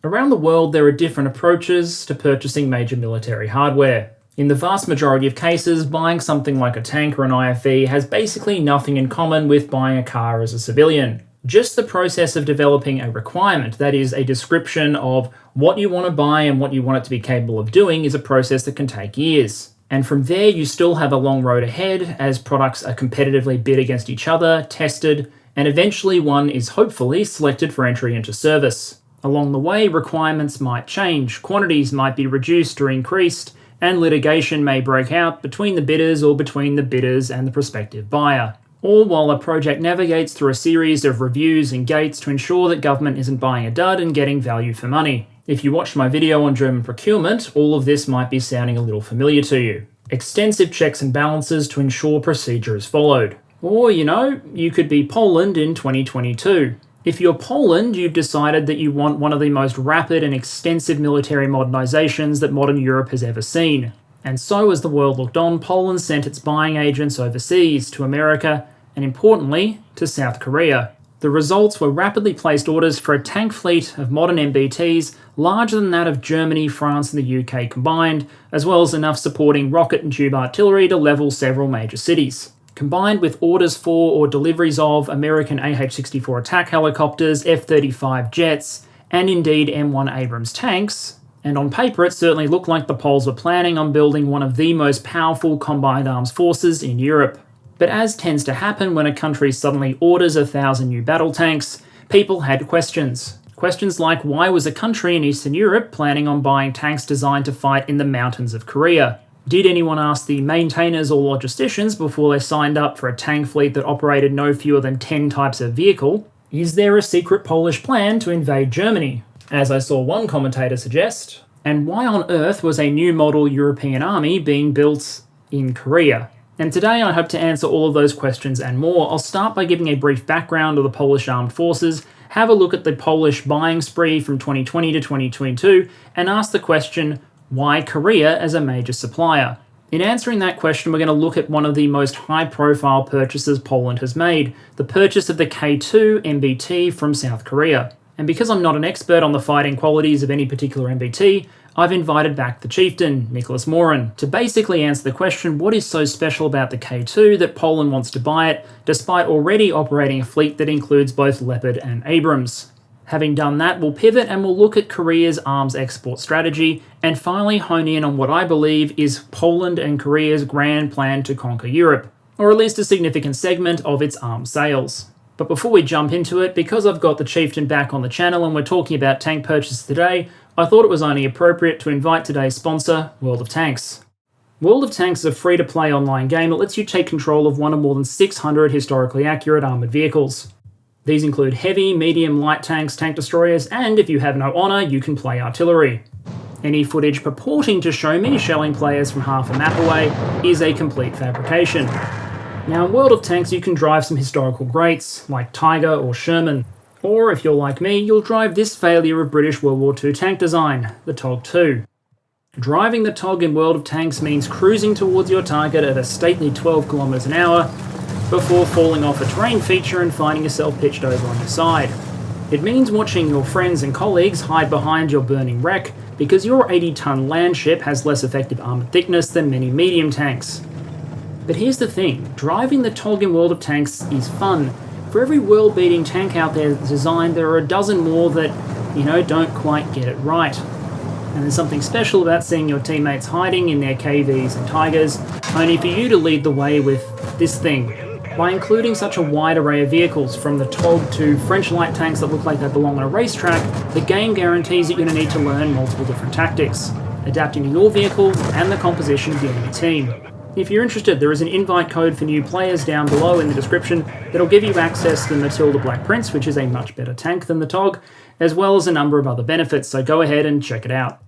Around the world, there are different approaches to purchasing major military hardware. In the vast majority of cases, buying something like a tank or an IFV has basically nothing in common with buying a car as a civilian. Just the process of developing a requirement, that is, a description of what you want to buy and what you want it to be capable of doing, is a process that can take years. And from there, you still have a long road ahead as products are competitively bid against each other, tested, and eventually one is hopefully selected for entry into service. Along the way, requirements might change, quantities might be reduced or increased, and litigation may break out between the bidders or between the bidders and the prospective buyer. All while a project navigates through a series of reviews and gates to ensure that government isn't buying a dud and getting value for money. If you watched my video on German procurement, all of this might be sounding a little familiar to you. Extensive checks and balances to ensure procedure is followed. Or, you could be Poland in 2022. If you're Poland, you've decided that you want one of the most rapid and extensive military modernizations that modern Europe has ever seen. And so, as the world looked on, Poland sent its buying agents overseas, to America, and importantly, to South Korea. The results were rapidly placed orders for a tank fleet of modern MBTs larger than that of Germany, France, and the UK combined, as well as enough supporting rocket and tube artillery to level several major cities. Combined with orders for or deliveries of American AH-64 attack helicopters, F-35 jets, and indeed M1 Abrams tanks, and on paper it certainly looked like the Poles were planning on building one of the most powerful combined arms forces in Europe. But as tends to happen when a country suddenly orders 1,000 new battle tanks, people had questions. Questions like, why was a country in Eastern Europe planning on buying tanks designed to fight in the mountains of Korea? Did anyone ask the maintainers or logisticians before they signed up for a tank fleet that operated no fewer than 10 types of vehicle? Is there a secret Polish plan to invade Germany, as I saw one commentator suggest? And why on earth was a new model European army being built in Korea? And today I hope to answer all of those questions and more. I'll start by giving a brief background of the Polish armed forces, have a look at the Polish buying spree from 2020 to 2022, and ask the question, why Korea as a major supplier? In answering that question, we're going to look at one of the most high-profile purchases Poland has made, the purchase of the K2 MBT from South Korea. And because I'm not an expert on the fighting qualities of any particular MBT, I've invited back the Chieftain, Nicholas Morin, to basically answer the question, what is so special about the K2 that Poland wants to buy it, despite already operating a fleet that includes both Leopard and Abrams? Having done that, we'll pivot and we'll look at Korea's arms export strategy and finally hone in on what I believe is Poland and Korea's grand plan to conquer Europe, or at least a significant segment of its arms sales. But before we jump into it, because I've got the Chieftain back on the channel and we're talking about tank purchases today, I thought it was only appropriate to invite today's sponsor, World of Tanks. World of Tanks is a free-to-play online game that lets you take control of one of more than 600 historically accurate armoured vehicles. These include heavy, medium, light tanks, tank destroyers, and if you have no honour, you can play artillery. Any footage purporting to show me shelling players from half a map away is a complete fabrication. Now in World of Tanks you can drive some historical greats, like Tiger or Sherman. Or if you're like me, you'll drive this failure of British World War II tank design, the TOG II. Driving the TOG in World of Tanks means cruising towards your target at a stately 12 km an hour, before falling off a terrain feature and finding yourself pitched over on your side. It means watching your friends and colleagues hide behind your burning wreck because your 80-ton land ship has less effective armoured thickness than many medium tanks. But here's the thing, driving the TOG in World of Tanks is fun. For every world-beating tank out there that's designed, there are a dozen more that, don't quite get it right. And there's something special about seeing your teammates hiding in their KVs and Tigers, only for you to lead the way with this thing. By including such a wide array of vehicles, from the TOG to French light tanks that look like they belong on a racetrack, the game guarantees that you're going to need to learn multiple different tactics, adapting to your vehicle and the composition of the enemy team. If you're interested, there is an invite code for new players down below in the description that'll give you access to the Matilda Black Prince, which is a much better tank than the TOG, as well as a number of other benefits, so go ahead and check it out.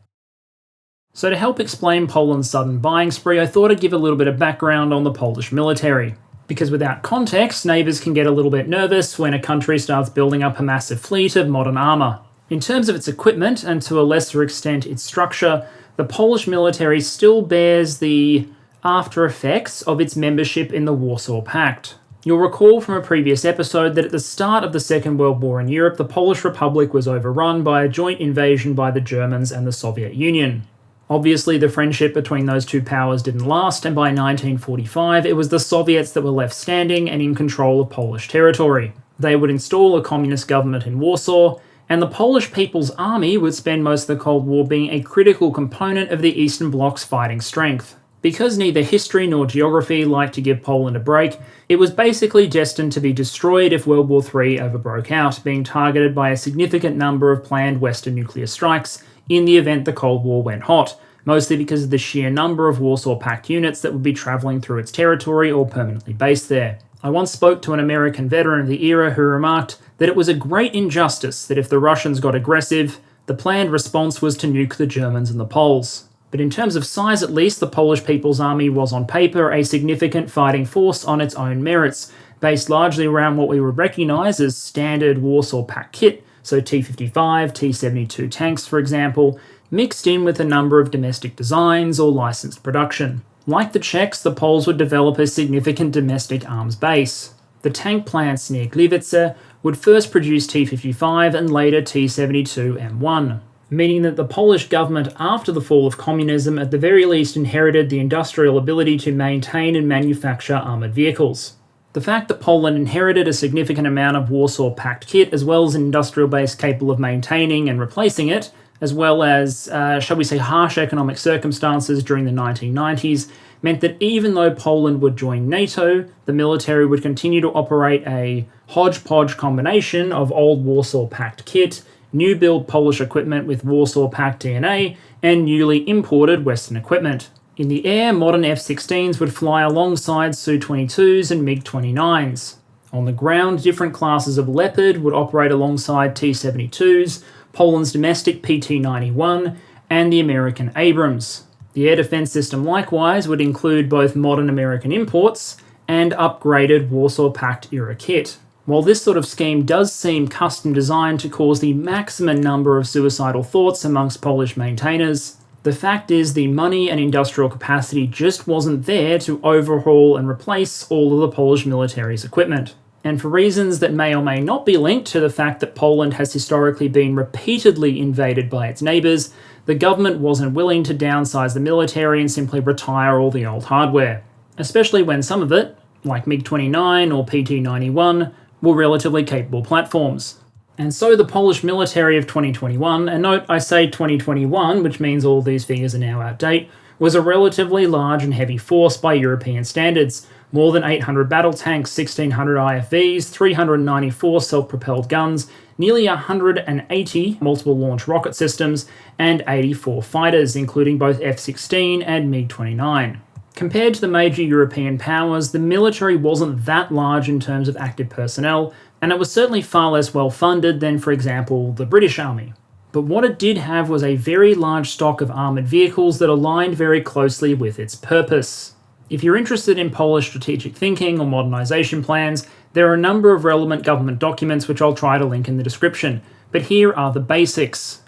So to help explain Poland's sudden buying spree, I thought I'd give a little bit of background on the Polish military. Because without context, neighbours can get a little bit nervous when a country starts building up a massive fleet of modern armour. In terms of its equipment, and to a lesser extent its structure, the Polish military still bears the after effects of its membership in the Warsaw Pact. You'll recall from a previous episode that at the start of the Second World War in Europe, the Polish Republic was overrun by a joint invasion by the Germans and the Soviet Union. Obviously, the friendship between those two powers didn't last, and by 1945, it was the Soviets that were left standing and in control of Polish territory. They would install a communist government in Warsaw, and the Polish People's Army would spend most of the Cold War being a critical component of the Eastern Bloc's fighting strength. Because neither history nor geography liked to give Poland a break, it was basically destined to be destroyed if World War III ever broke out, being targeted by a significant number of planned Western nuclear strikes in the event the Cold War went hot, mostly because of the sheer number of Warsaw Pact units that would be travelling through its territory or permanently based there. I once spoke to an American veteran of the era who remarked that it was a great injustice that if the Russians got aggressive, the planned response was to nuke the Germans and the Poles. But in terms of size at least, the Polish People's Army was on paper a significant fighting force on its own merits, based largely around what we would recognise as standard Warsaw Pact kit, so T-55, T-72 tanks for example, mixed in with a number of domestic designs or licensed production. Like the Czechs, the Poles would develop a significant domestic arms base. The tank plants near Gliwice would first produce T-55 and later T-72 M1. Meaning that the Polish government after the fall of communism at the very least inherited the industrial ability to maintain and manufacture armoured vehicles. The fact that Poland inherited a significant amount of Warsaw Pact kit as well as an industrial base capable of maintaining and replacing it, as well as, shall we say, harsh economic circumstances during the 1990s, meant that even though Poland would join NATO, the military would continue to operate a hodgepodge combination of old Warsaw Pact kit, new-build Polish equipment with Warsaw Pact DNA, and newly imported Western equipment. In the air, modern F-16s would fly alongside Su-22s and MiG-29s. On the ground, different classes of Leopard would operate alongside T-72s, Poland's domestic PT-91, and the American Abrams. The air defense system likewise would include both modern American imports and upgraded Warsaw Pact-era kit. While this sort of scheme does seem custom designed to cause the maximum number of suicidal thoughts amongst Polish maintainers, the fact is the money and industrial capacity just wasn't there to overhaul and replace all of the Polish military's equipment. And for reasons that may or may not be linked to the fact that Poland has historically been repeatedly invaded by its neighbours, the government wasn't willing to downsize the military and simply retire all the old hardware, especially when some of it, like MiG-29 or PT-91, were relatively capable platforms. And so the Polish military of 2021, and note I say 2021, which means all these figures are now out of date, was a relatively large and heavy force by European standards. More than 800 battle tanks, 1,600 IFVs, 394 self-propelled guns, nearly 180 multiple launch rocket systems, and 84 fighters, including both F-16 and MiG-29. Compared to the major European powers, the military wasn't that large in terms of active personnel, and it was certainly far less well funded than, for example, the British Army. But what it did have was a very large stock of armoured vehicles that aligned very closely with its purpose. If you're interested in Polish strategic thinking or modernisation plans, there are a number of relevant government documents which I'll try to link in the description, but here are the basics.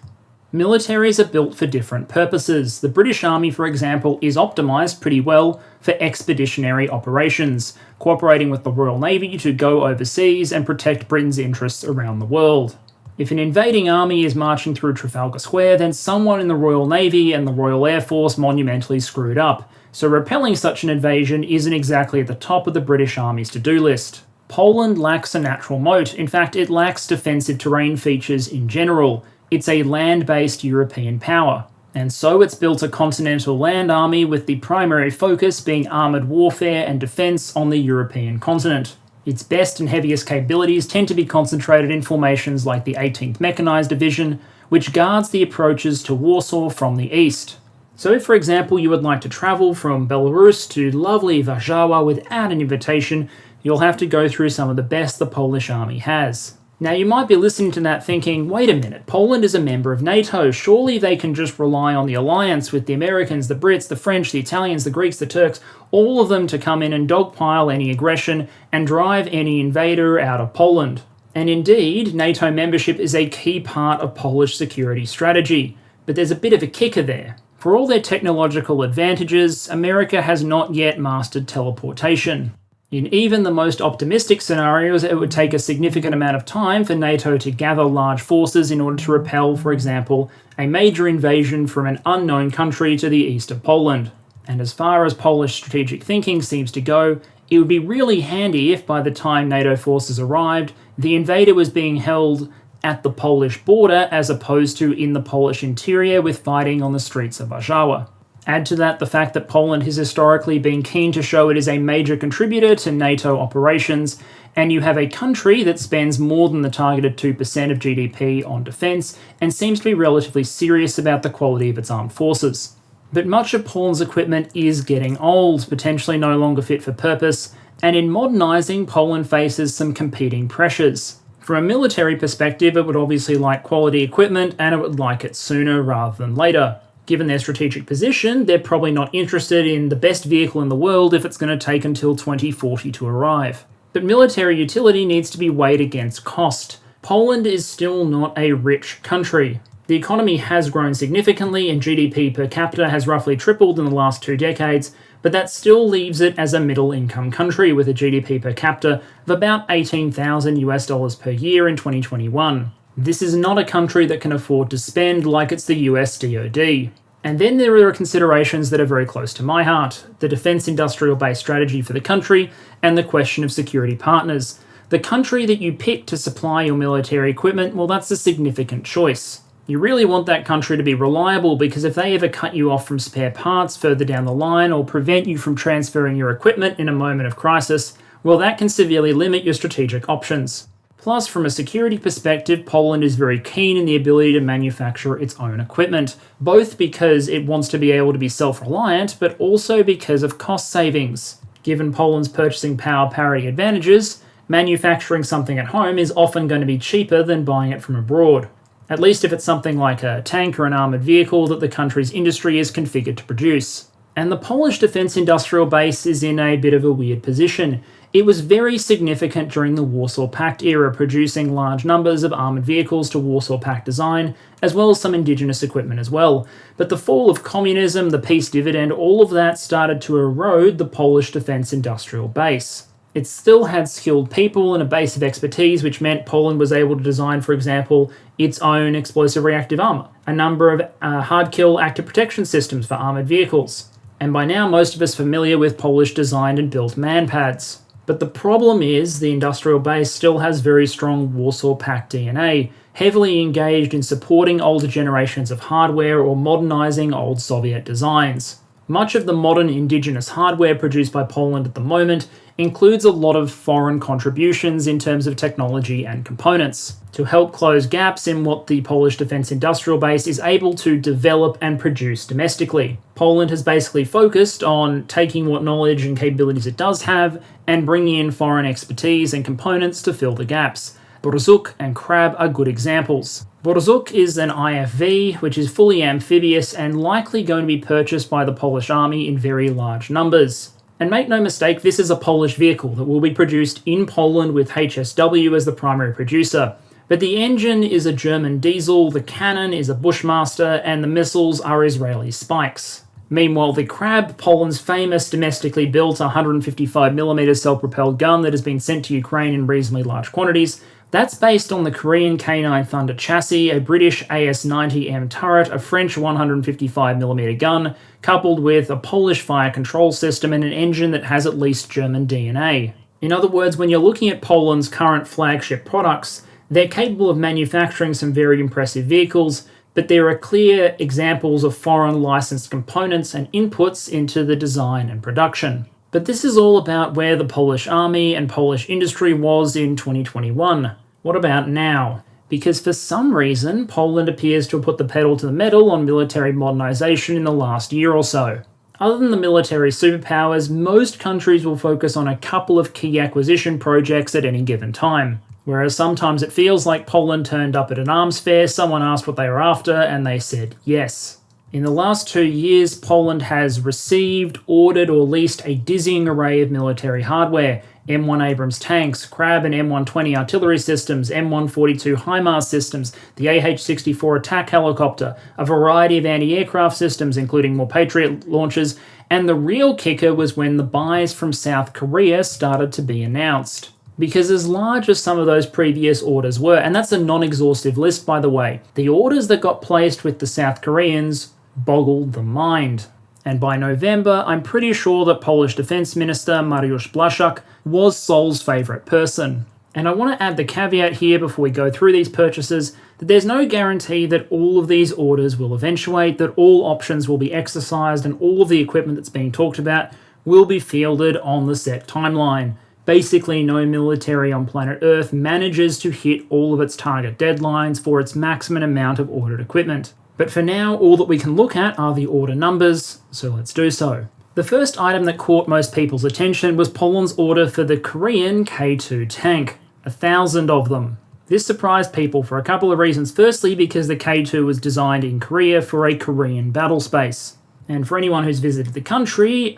Militaries are built for different purposes. The British Army, for example, is optimised pretty well for expeditionary operations, cooperating with the Royal Navy to go overseas and protect Britain's interests around the world. If an invading army is marching through Trafalgar Square, then someone in the Royal Navy and the Royal Air Force monumentally screwed up, so repelling such an invasion isn't exactly at the top of the British Army's to-do list. Poland lacks a natural moat. In fact, it lacks defensive terrain features in general. It's a land-based European power, and so it's built a continental land army with the primary focus being armoured warfare and defence on the European continent. Its best and heaviest capabilities tend to be concentrated in formations like the 18th Mechanised Division, which guards the approaches to Warsaw from the east. So if, for example, you would like to travel from Belarus to lovely Warszawa without an invitation, you'll have to go through some of the best the Polish army has. Now you might be listening to that thinking, wait a minute, Poland is a member of NATO, surely they can just rely on the alliance with the Americans, the Brits, the French, the Italians, the Greeks, the Turks, all of them to come in and dogpile any aggression and drive any invader out of Poland. And indeed, NATO membership is a key part of Polish security strategy, but there's a bit of a kicker there. For all their technological advantages, America has not yet mastered teleportation. In even the most optimistic scenarios, it would take a significant amount of time for NATO to gather large forces in order to repel, for example, a major invasion from an unknown country to the east of Poland. And as far as Polish strategic thinking seems to go, it would be really handy if by the time NATO forces arrived, the invader was being held at the Polish border as opposed to in the Polish interior with fighting on the streets of Warsaw. Add to that the fact that Poland has historically been keen to show it is a major contributor to NATO operations, and you have a country that spends more than the targeted 2% of GDP on defence and seems to be relatively serious about the quality of its armed forces. But much of Poland's equipment is getting old, potentially no longer fit for purpose, and in modernising, Poland faces some competing pressures. From a military perspective, it would obviously like quality equipment, and it would like it sooner rather than later. Given their strategic position, they're probably not interested in the best vehicle in the world if it's going to take until 2040 to arrive. But military utility needs to be weighed against cost. Poland is still not a rich country. The economy has grown significantly and GDP per capita has roughly tripled in the last 2 decades, but that still leaves it as a middle-income country with a GDP per capita of about $18,000 per year in 2021. This is not a country that can afford to spend like it's the US DoD. And then there are considerations that are very close to my heart: the defence industrial base strategy for the country and the question of security partners. The country that you pick to supply your military equipment, well, that's a significant choice. You really want that country to be reliable, because if they ever cut you off from spare parts further down the line or prevent you from transferring your equipment in a moment of crisis, well, that can severely limit your strategic options. Plus, from a security perspective, Poland is very keen in the ability to manufacture its own equipment, both because it wants to be able to be self-reliant, but also because of cost savings. Given Poland's purchasing power parity advantages, manufacturing something at home is often going to be cheaper than buying it from abroad. At least if it's something like a tank or an armoured vehicle that the country's industry is configured to produce. And the Polish defence industrial base is in a bit of a weird position. It was very significant during the Warsaw Pact era, producing large numbers of armoured vehicles to Warsaw Pact design, as well as some indigenous equipment as well. But the fall of communism, the peace dividend, all of that started to erode the Polish defence industrial base. It still had skilled people and a base of expertise, which meant Poland was able to design, for example, its own explosive reactive armour, a number of hard-kill active protection systems for armoured vehicles. And by now, most of us are familiar with Polish designed and built manpads. But the problem is the industrial base still has very strong Warsaw Pact DNA, heavily engaged in supporting older generations of hardware or modernising old Soviet designs. Much of the modern indigenous hardware produced by Poland at the moment includes a lot of foreign contributions in terms of technology and components, to help close gaps in what the Polish defence industrial base is able to develop and produce domestically. Poland has basically focused on taking what knowledge and capabilities it does have and bringing in foreign expertise and components to fill the gaps. Borsuk and Krab are good examples. Borsuk is an IFV, which is fully amphibious and likely going to be purchased by the Polish army in very large numbers. And make no mistake, this is a Polish vehicle that will be produced in Poland with HSW as the primary producer. But the engine is a German diesel, the cannon is a Bushmaster, and the missiles are Israeli Spikes. Meanwhile, the Krab, Poland's famous domestically built 155mm self-propelled gun that has been sent to Ukraine in reasonably large quantities, that's based on the Korean K9 Thunder chassis, a British AS-90M turret, a French 155mm gun, coupled with a Polish fire control system and an engine that has at least German DNA. In other words, when you're looking at Poland's current flagship products, they're capable of manufacturing some very impressive vehicles, but there are clear examples of foreign licensed components and inputs into the design and production. But this is all about where the Polish army and Polish industry was in 2021. What about now? Because for some reason, Poland appears to have put the pedal to the metal on military modernisation in the last year or so. Other than the military superpowers, most countries will focus on a couple of key acquisition projects at any given time. Whereas sometimes it feels like Poland turned up at an arms fair, someone asked what they were after, and they said yes. In the last 2 years, Poland has received, ordered, or leased a dizzying array of military hardware: M1 Abrams tanks, Krab and M120 artillery systems, M142 HIMARS systems, the AH-64 attack helicopter, a variety of anti-aircraft systems, including more Patriot launchers, and the real kicker was when the buys from South Korea started to be announced. Because as large as some of those previous orders were, and that's a non-exhaustive list by the way, the orders that got placed with the South Koreans boggled the mind. And by November, I'm pretty sure that Polish Defense Minister Mariusz Błaszczak was Sol's favourite person. And I want to add the caveat here before we go through these purchases that there's no guarantee that all of these orders will eventuate, that all options will be exercised, and all of the equipment that's being talked about will be fielded on the set timeline. Basically, no military on planet Earth manages to hit all of its target deadlines for its maximum amount of ordered equipment. But for now, all that we can look at are the order numbers, so let's do so. The first item that caught most people's attention was Poland's order for the Korean K2 tank, 1,000 of them. This surprised people for a couple of reasons. Firstly, because the K2 was designed in Korea for a Korean battle space. And for anyone who's visited the country,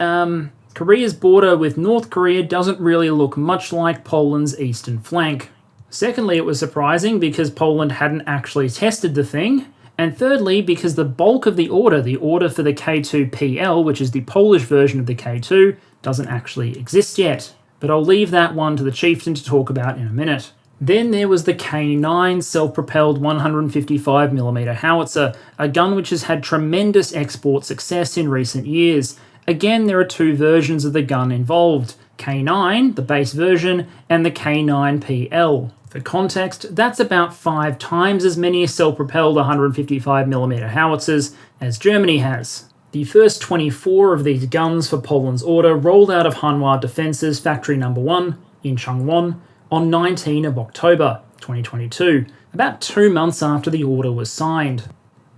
Korea's border with North Korea doesn't really look much like Poland's eastern flank. Secondly, it was surprising because Poland hadn't actually tested the thing. And thirdly, because the bulk of the order for the K2PL, which is the Polish version of the K2, doesn't actually exist yet. But I'll leave that one to the Chieftain to talk about in a minute. Then there was the K9 self-propelled 155mm howitzer, a gun which has had tremendous export success in recent years. Again, there are 2 versions of the gun involved: K9, the base version, and the K9PL. For context, that's about 5 times as many self-propelled 155mm howitzers as Germany has. The first 24 of these guns for Poland's order rolled out of Hanwha Defence's Factory No. 1 in Changwon on 19 of October 2022, about 2 months after the order was signed.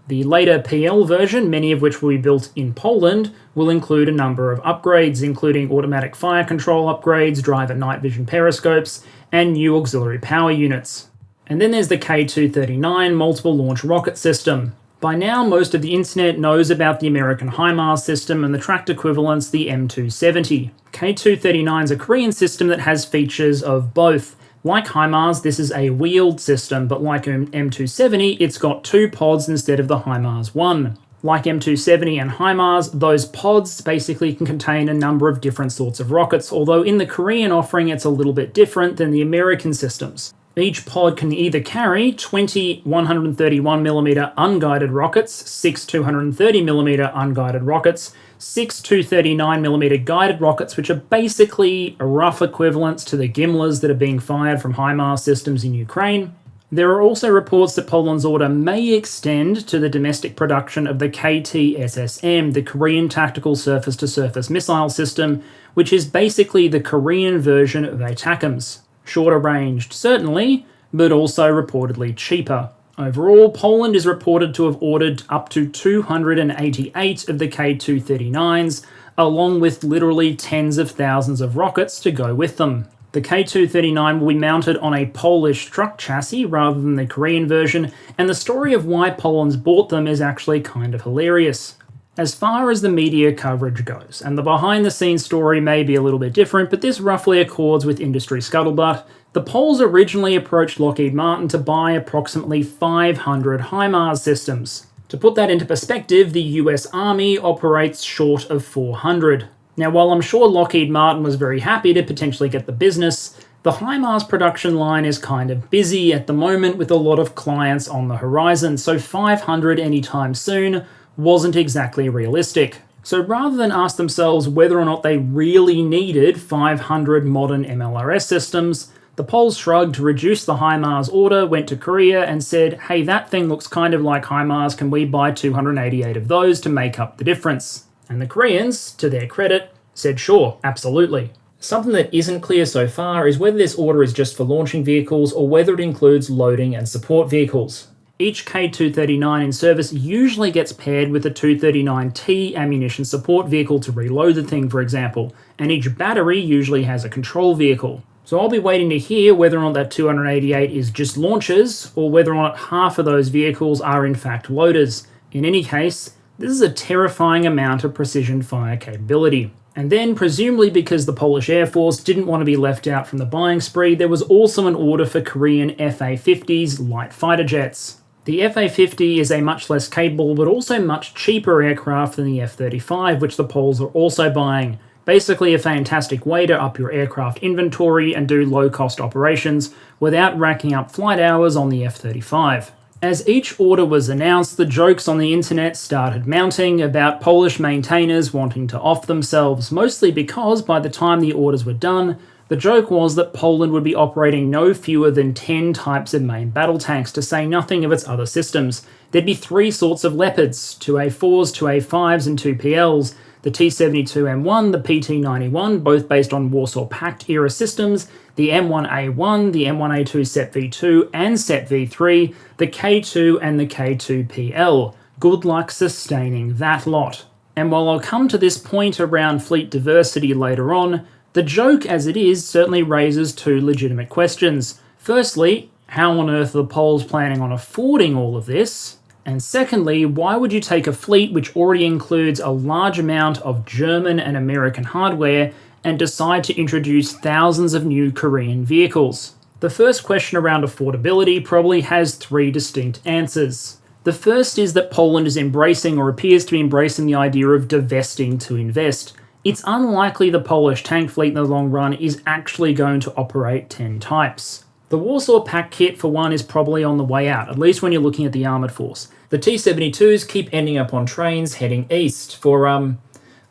The later PL version, many of which will be built in Poland, will include a number of upgrades, including automatic fire control upgrades, driver night vision periscopes, and new auxiliary power units. And then there's the K239 multiple launch rocket system. By now, most of the internet knows about the American HIMARS system and the tracked equivalents, the M270. K239 is a Korean system that has features of both. Like HIMARS, this is a wheeled system, but like M270, it's got 2 pods instead of the HIMARS 1. Like M270 and HIMARS, those pods basically can contain a number of different sorts of rockets, although in the Korean offering it's a little bit different than the American systems. Each pod can either carry 20 131mm unguided rockets, 6 230mm unguided rockets, 6 239mm guided rockets, which are basically rough equivalents to the Gimlers that are being fired from HIMARS systems in Ukraine. There are also reports that Poland's order may extend to the domestic production of the KT-SSM, the Korean Tactical Surface-to-Surface Missile System, which is basically the Korean version of ATACMS. Shorter ranged, certainly, but also reportedly cheaper. Overall, Poland is reported to have ordered up to 288 of the K239s, along with literally tens of thousands of rockets to go with them. The K239 will be mounted on a Polish truck chassis rather than the Korean version, and the story of why Poland's bought them is actually kind of hilarious. As far as the media coverage goes, and the behind-the-scenes story may be a little bit different, but this roughly accords with industry scuttlebutt, the Poles originally approached Lockheed Martin to buy approximately 500 HIMARS systems. To put that into perspective, the US Army operates short of 400. Now, while I'm sure Lockheed Martin was very happy to potentially get the business, the HIMARS production line is kind of busy at the moment with a lot of clients on the horizon, so 500 anytime soon wasn't exactly realistic. So rather than ask themselves whether or not they really needed 500 modern MLRS systems, the Poles shrugged, reduced the HIMARS order, went to Korea and said, hey, that thing looks kind of like HIMARS, can we buy 288 of those to make up the difference? And the Koreans, to their credit, said sure, absolutely. Something that isn't clear so far is whether this order is just for launching vehicles or whether it includes loading and support vehicles. Each K239 in service usually gets paired with a 239T ammunition support vehicle to reload the thing, for example, and each battery usually has a control vehicle. So I'll be waiting to hear whether or not that 288 is just launchers, or whether or not half of those vehicles are in fact loaders. In any case, This is a terrifying amount of precision fire capability. And then, presumably because the Polish Air Force didn't want to be left out from the buying spree, there was also an order for Korean FA-50s light fighter jets. The FA-50 is a much less capable but also much cheaper aircraft than the F-35, which the Poles are also buying. Basically a fantastic way to up your aircraft inventory and do low-cost operations without racking up flight hours on the F-35. As each order was announced, the jokes on the internet started mounting about Polish maintainers wanting to off themselves, mostly because by the time the orders were done, the joke was that Poland would be operating no fewer than 10 types of main battle tanks, to say nothing of its other systems. There'd be 3 sorts of Leopards, 2 A4s, 2 A5s and 2 PLs, the T-72M1, the PT-91, both based on Warsaw Pact era systems, the M1A1, the M1A2 SEPV2 and SEPV3, the K2 and the K2PL. Good luck sustaining that lot. And while I'll come to this point around fleet diversity later on, the joke as it is certainly raises 2 legitimate questions. Firstly, how on earth are the Poles planning on affording all of this? And secondly, why would you take a fleet which already includes a large amount of German and American hardware and decide to introduce thousands of new Korean vehicles? The first question around affordability probably has 3 distinct answers. The first is that Poland is embracing, or appears to be embracing, the idea of divesting to invest. It's unlikely the Polish tank fleet in the long run is actually going to operate 10 types. The Warsaw Pact kit, for one, is probably on the way out, at least when you're looking at the armoured force. The T-72s keep ending up on trains heading east for,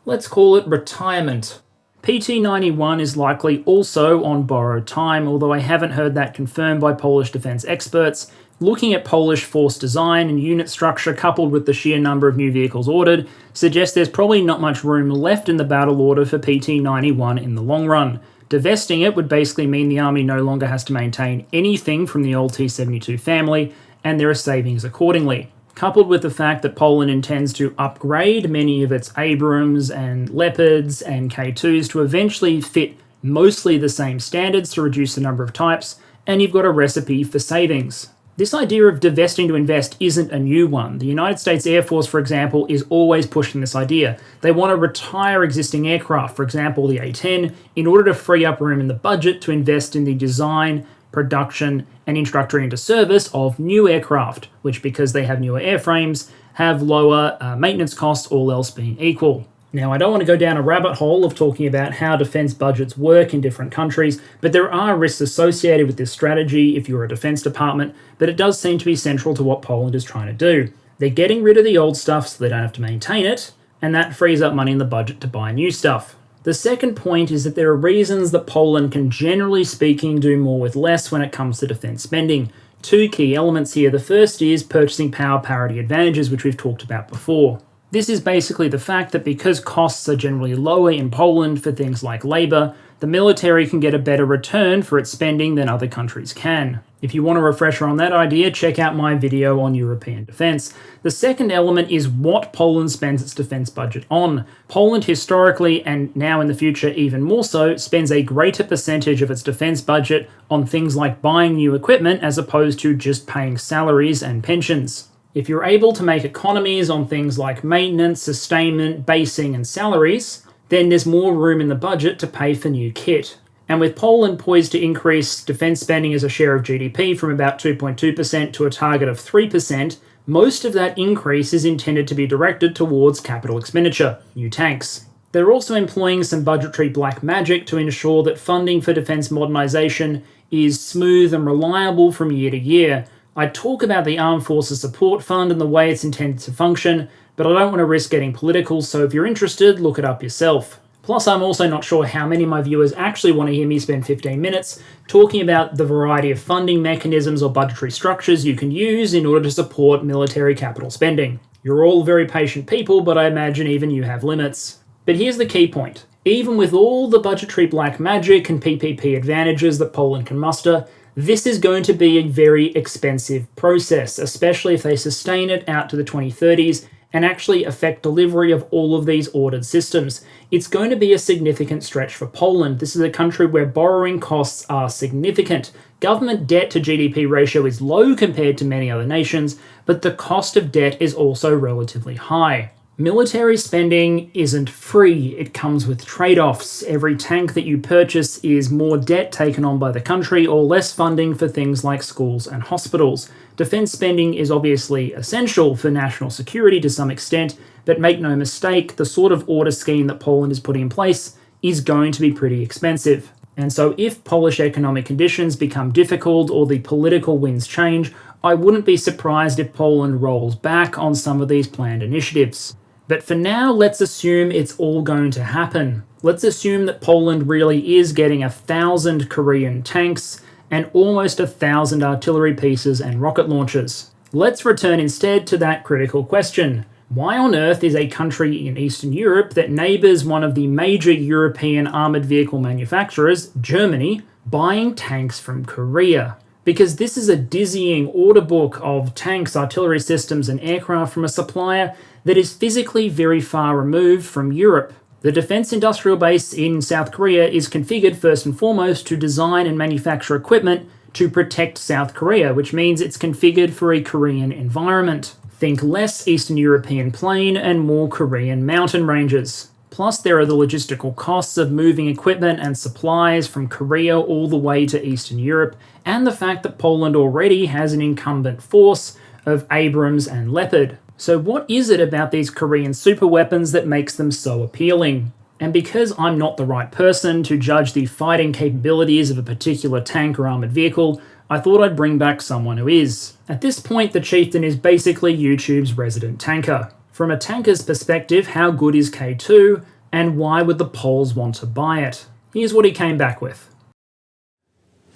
let's call it retirement. PT-91 is likely also on borrowed time, although I haven't heard that confirmed by Polish defence experts. Looking at Polish force design and unit structure coupled with the sheer number of new vehicles ordered suggests there's probably not much room left in the battle order for PT-91 in the long run. Divesting it would basically mean the army no longer has to maintain anything from the old T-72 family, and there are savings accordingly. Coupled with the fact that Poland intends to upgrade many of its Abrams and Leopards and K2s to eventually fit mostly the same standards to reduce the number of types, and you've got a recipe for savings. This idea of divesting to invest isn't a new one. The United States Air Force, for example, is always pushing this idea. They want to retire existing aircraft, for example the A-10, in order to free up room in the budget to invest in the design, production, and introductory into service of new aircraft, which, because they have newer airframes, have lower maintenance costs, all else being equal. Now, I don't want to go down a rabbit hole of talking about how defence budgets work in different countries, but there are risks associated with this strategy if you're a defence department, but it does seem to be central to what Poland is trying to do. They're getting rid of the old stuff so they don't have to maintain it, and that frees up money in the budget to buy new stuff. The second point is that there are reasons that Poland can, generally speaking, do more with less when it comes to defence spending. 2 key elements here. The first is purchasing power parity advantages, which we've talked about before. This is basically the fact that because costs are generally lower in Poland for things like labour, the military can get a better return for its spending than other countries can. If you want a refresher on that idea, check out my video on European defence. The second element is what Poland spends its defence budget on. Poland historically, and now in the future even more so, spends a greater percentage of its defence budget on things like buying new equipment as opposed to just paying salaries and pensions. If you're able to make economies on things like maintenance, sustainment, basing, and salaries, then there's more room in the budget to pay for new kit. And with Poland poised to increase defence spending as a share of GDP from about 2.2% to a target of 3%, most of that increase is intended to be directed towards capital expenditure, new tanks. They're also employing some budgetary black magic to ensure that funding for defence modernisation is smooth and reliable from year to year. I talk about the Armed Forces Support Fund and the way it's intended to function, but I don't want to risk getting political, so if you're interested, look it up yourself. Plus, I'm also not sure how many of my viewers actually want to hear me spend 15 minutes talking about the variety of funding mechanisms or budgetary structures you can use in order to support military capital spending. You're all very patient people, but I imagine even you have limits. But here's the key point. Even with all the budgetary black magic and PPP advantages that Poland can muster, this is going to be a very expensive process, especially if they sustain it out to the 2030s and actually affect delivery of all of these ordered systems. It's going to be a significant stretch for Poland. This is a country where borrowing costs are significant. Government debt to GDP ratio is low compared to many other nations, but the cost of debt is also relatively high. Military spending isn't free, it comes with trade-offs. Every tank that you purchase is more debt taken on by the country or less funding for things like schools and hospitals. Defence spending is obviously essential for national security to some extent, but make no mistake, the sort of order scheme that Poland is putting in place is going to be pretty expensive. And so if Polish economic conditions become difficult or the political winds change, I wouldn't be surprised if Poland rolls back on some of these planned initiatives. But for now, let's assume it's all going to happen. Let's assume that Poland really is getting 1,000 Korean tanks and almost 1,000 artillery pieces and rocket launchers. Let's return instead to that critical question. Why on earth is a country in Eastern Europe that neighbours one of the major European armoured vehicle manufacturers, Germany, buying tanks from Korea? Because this is a dizzying order book of tanks, artillery systems and aircraft from a supplier that is physically very far removed from Europe. The defence industrial base in South Korea is configured first and foremost to design and manufacture equipment to protect South Korea, which means it's configured for a Korean environment. Think less Eastern European plain and more Korean mountain ranges. Plus there are the logistical costs of moving equipment and supplies from Korea all the way to Eastern Europe, and the fact that Poland already has an incumbent force of Abrams and Leopard. So what is it about these Korean superweapons that makes them so appealing? And because I'm not the right person to judge the fighting capabilities of a particular tank or armoured vehicle, I thought I'd bring back someone who is. At this point, the Chieftain is basically YouTube's resident tanker. From a tanker's perspective, how good is K2, and why would the Poles want to buy it? Here's what he came back with.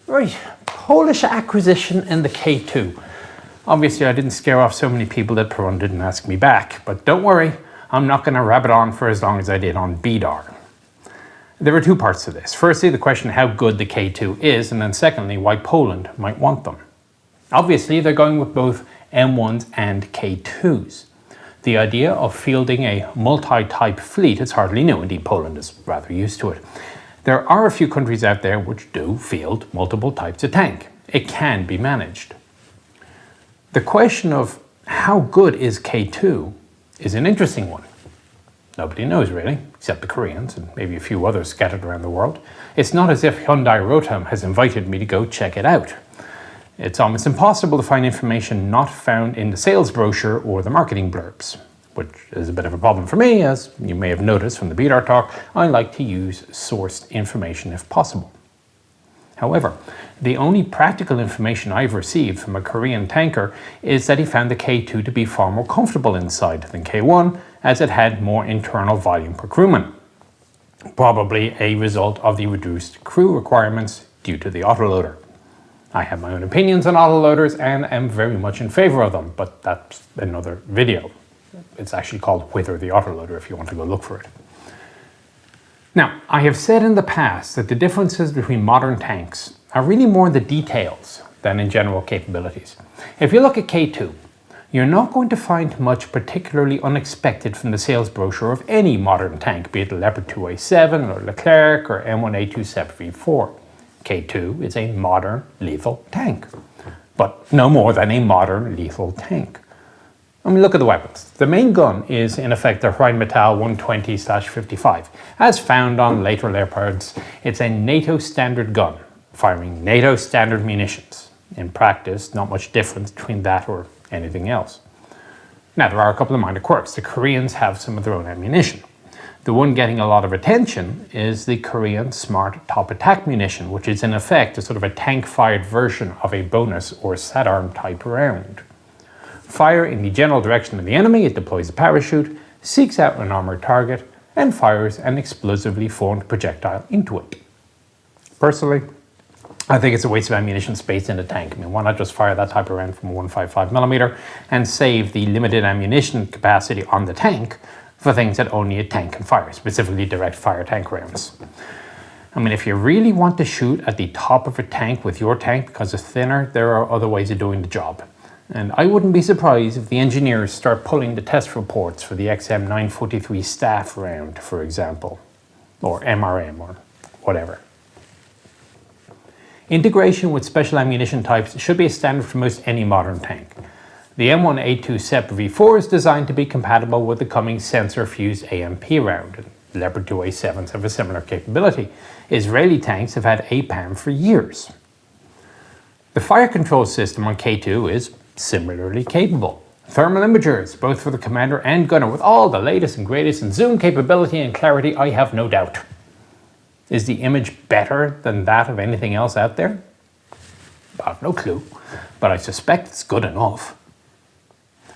Right, Polish acquisition in the K2. Obviously, I didn't scare off so many people that Perun didn't ask me back, but don't worry, I'm not going to rabbit on for as long as I did on BDAR. There are two parts to this. Firstly, the question how good the K2 is, and then secondly, why Poland might want them. Obviously, they're going with both M1s and K2s. The idea of fielding a multi-type fleet is hardly new, indeed Poland is rather used to it. There are a few countries out there which do field multiple types of tank. It can be managed. The question of how good is K2 is an interesting one. Nobody knows really, except the Koreans and maybe a few others scattered around the world. It's not as if Hyundai Rotem has invited me to go check it out. It's almost impossible to find information not found in the sales brochure or the marketing blurbs, which is a bit of a problem for me, as you may have noticed from the BDAR talk. I like to use sourced information if possible. However, the only practical information I've received from a Korean tanker is that he found the K2 to be far more comfortable inside than K1, as it had more internal volume per crewman. Probably a result of the reduced crew requirements due to the autoloader. I have my own opinions on autoloaders and am very much in favor of them, but that's another video. It's actually called Whither the Autoloader if you want to go look for it. Now, I have said in the past that the differences between modern tanks are really more in the details than in general capabilities. If you look at K2, you're not going to find much particularly unexpected from the sales brochure of any modern tank, be it the Leopard 2A7 or Leclerc or M1A2 SEPV4. K2 is a modern lethal tank, but no more than a modern lethal tank. I mean, look at the weapons. The main gun is in effect the Rheinmetall 120/55. As found on later Leopards, it's a NATO standard gun, firing NATO standard munitions. In practice, not much difference between that or anything else. Now, there are a couple of minor quirks. The Koreans have some of their own ammunition. The one getting a lot of attention is the Korean Smart Top Attack munition, which is in effect a sort of a tank-fired version of a bonus or SATARM type round. Fire in the general direction of the enemy, it deploys a parachute, seeks out an armoured target, and fires an explosively formed projectile into it. Personally, I think it's a waste of ammunition space in a tank. I mean, why not just fire that type of round from a 155mm and save the limited ammunition capacity on the tank for things that only a tank can fire, specifically direct fire tank rounds. I mean, if you really want to shoot at the top of a tank with your tank because it's thinner, there are other ways of doing the job. and I wouldn't be surprised if the engineers start pulling the test reports for the XM943 staff round, for example, or MRM or whatever. Integration with special ammunition types should be a standard for most any modern tank. The M1A2 SIPRI V4 is designed to be compatible with the coming sensor-fused AMP round, and Leopard 2 A7s have a similar capability. Israeli tanks have had APAM for years. The fire control system on K2 is similarly capable. Thermal imagers, both for the commander and gunner, with all the latest and greatest in zoom capability and clarity, I have no doubt. Is the image better than that of anything else out there? I have no clue, but I suspect it's good enough.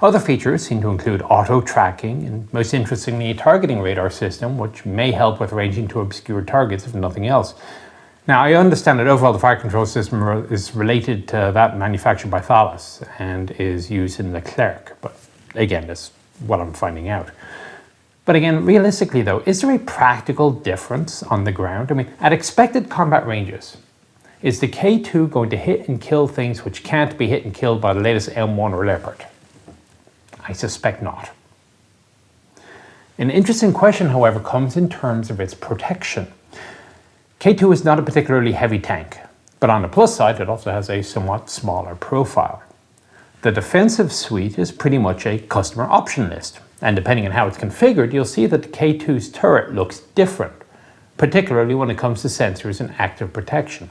Other features seem to include auto tracking and, most interestingly, a targeting radar system, which may help with ranging to obscure targets if nothing else. Now, I understand that overall the fire control system is related to that manufactured by Thales and is used in Leclerc, but again, that's what I'm finding out. But again, realistically though, is there a practical difference on the ground? I mean, at expected combat ranges, is the K2 going to hit and kill things which can't be hit and killed by the latest M1 or Leopard? I suspect not. An interesting question, however, comes in terms of its protection. K2 is not a particularly heavy tank, but on the plus side, it also has a somewhat smaller profile. The defensive suite is pretty much a customer option list, and depending on how it's configured, you'll see that the K2's turret looks different, particularly when it comes to sensors and active protection.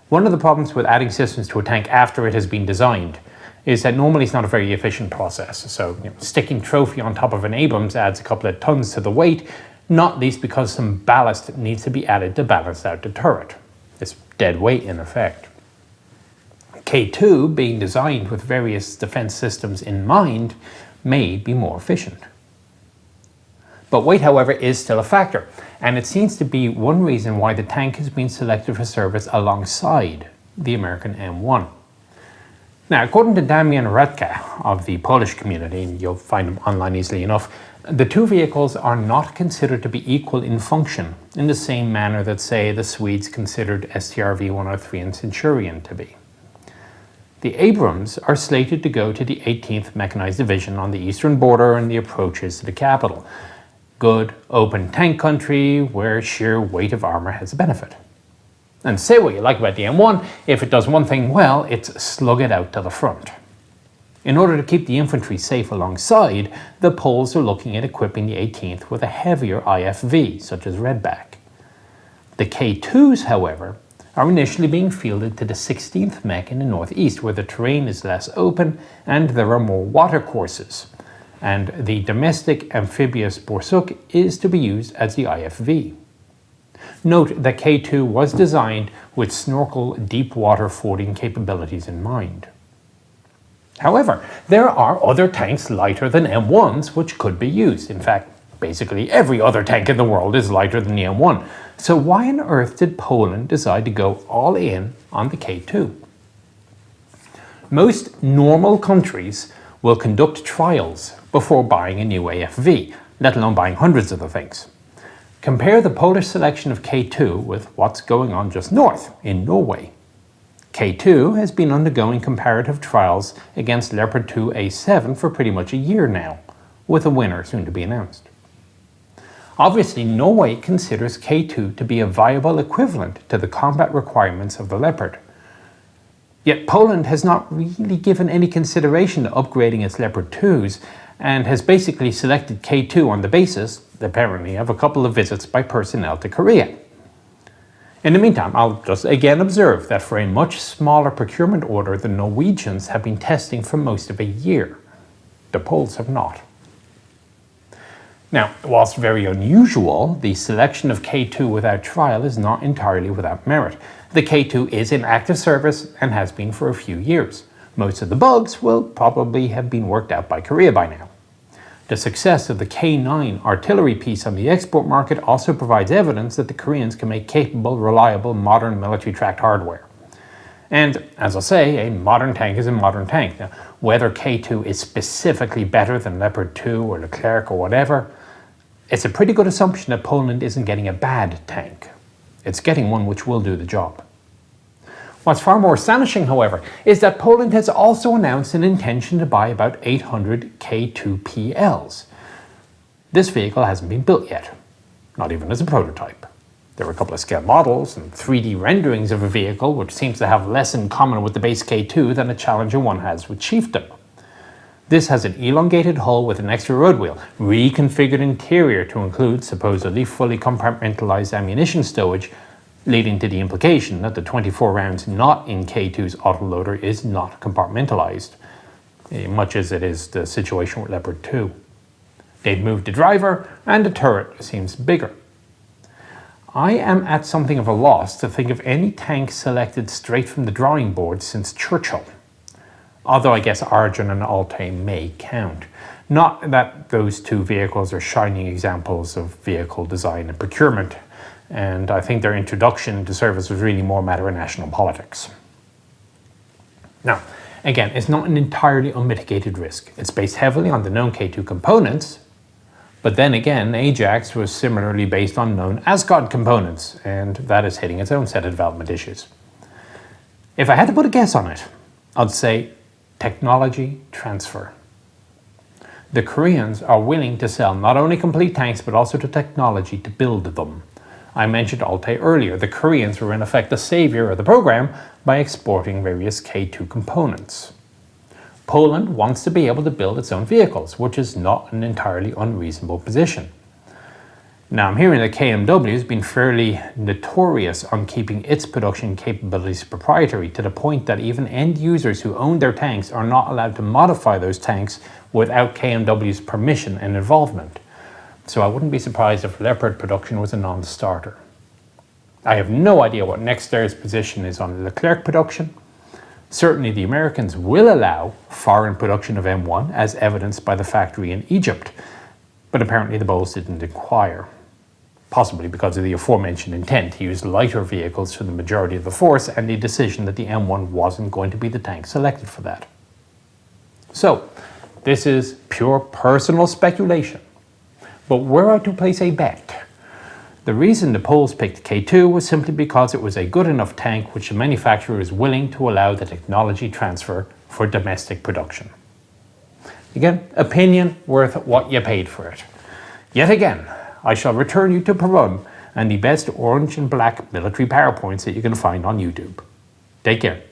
One of the problems with adding systems to a tank after it has been designed is that normally it's not a very efficient process. So sticking trophy on top of an Abrams adds a couple of tons to the weight, not least because some ballast needs to be added to balance out the turret. It's dead weight in effect. K2, being designed with various defense systems in mind, may be more efficient. But weight, however, is still a factor, and it seems to be one reason why the tank has been selected for service alongside the American M1. Now, according to Damian Radka of the Polish community, and you'll find him online easily enough, the two vehicles are not considered to be equal in function in the same manner that, say, the Swedes considered STRV-103 and Centurion to be. The Abrams are slated to go to the 18th Mechanized Division on the eastern border and the approaches to the capital. Good, open tank country where sheer weight of armor has a benefit. And say what you like about the M1, if it does one thing well, it's slug it out to the front. In order to keep the infantry safe alongside, the Poles are looking at equipping the 18th with a heavier IFV, such as Redback. The K2s, however, are initially being fielded to the 16th Mech in the northeast, where the terrain is less open and there are more watercourses, and the domestic amphibious Borsuk is to be used as the IFV. Note that K2 was designed with snorkel deep water fording capabilities in mind. However, there are other tanks lighter than M1s which could be used. In fact, basically every other tank in the world is lighter than the M1. So why on earth did Poland decide to go all in on the K2? Most normal countries will conduct trials before buying a new AFV, let alone buying hundreds of the things. Compare the Polish selection of K2 with what's going on just north, in Norway. K2 has been undergoing comparative trials against Leopard 2 A7 for pretty much a year now, with a winner soon to be announced. Obviously, Norway considers K2 to be a viable equivalent to the combat requirements of the Leopard. Yet Poland has not really given any consideration to upgrading its Leopard 2s, and has basically selected K2 on the basis, apparently, of a couple of visits by personnel to Korea. In the meantime, I'll just again observe that for a much smaller procurement order, the Norwegians have been testing for most of a year. The Poles have not. Now, whilst very unusual, the selection of K2 without trial is not entirely without merit. The K2 is in active service and has been for a few years. Most of the bugs will probably have been worked out by Korea by now. The success of the K9 artillery piece on the export market also provides evidence that the Koreans can make capable, reliable, modern military tracked hardware. And as I'll say, a modern tank is a modern tank. Now, whether K2 is specifically better than Leopard 2 or Leclerc or whatever, it's a pretty good assumption that Poland isn't getting a bad tank. It's getting one which will do the job. What's far more astonishing, however, is that Poland has also announced an intention to buy about 800 K2PLs. This vehicle hasn't been built yet, not even as a prototype. There are a couple of scale models and 3D renderings of a vehicle, which seems to have less in common with the base K2 than a Challenger 1 has with Chieftain. This has an elongated hull with an extra road wheel, reconfigured interior to include supposedly fully compartmentalized ammunition stowage, leading to the implication that the 24 rounds not in K2's autoloader is not compartmentalized, much as it is the situation with Leopard 2. They've moved the driver, and the turret seems bigger. I am at something of a loss to think of any tank selected straight from the drawing board since Churchill. Although I guess Arjun and Altai may count. Not that those two vehicles are shining examples of vehicle design and procurement, and I think their introduction to service was really more a matter of national politics. Now, again, it's not an entirely unmitigated risk. It's based heavily on the known K2 components, but then again, Ajax was similarly based on known Asgard components, and that is hitting its own set of development issues. If I had to put a guess on it, I'd say technology transfer. The Koreans are willing to sell not only complete tanks, but also the technology to build them. I mentioned Altai earlier. The Koreans were in effect the savior of the program by exporting various K2 components. Poland wants to be able to build its own vehicles, which is not an entirely unreasonable position. Now, I'm hearing that KMW has been fairly notorious on keeping its production capabilities proprietary, to the point that even end users who own their tanks are not allowed to modify those tanks without KMW's permission and involvement. So I wouldn't be surprised if Leopard production was a non-starter. I have no idea what Nexter's position is on Leclerc production. Certainly the Americans will allow foreign production of M1, as evidenced by the factory in Egypt, but apparently the Bulls didn't inquire. Possibly because of the aforementioned intent to use lighter vehicles for the majority of the force, and the decision that the M1 wasn't going to be the tank selected for that. So, this is pure personal speculation. But were I to place a bet, the reason the Poles picked K2 was simply because it was a good enough tank which the manufacturer is willing to allow the technology transfer for domestic production. Again, opinion worth what you paid for it. Yet again, I shall return you to Perun and the best orange and black military PowerPoints that you can find on YouTube. Take care.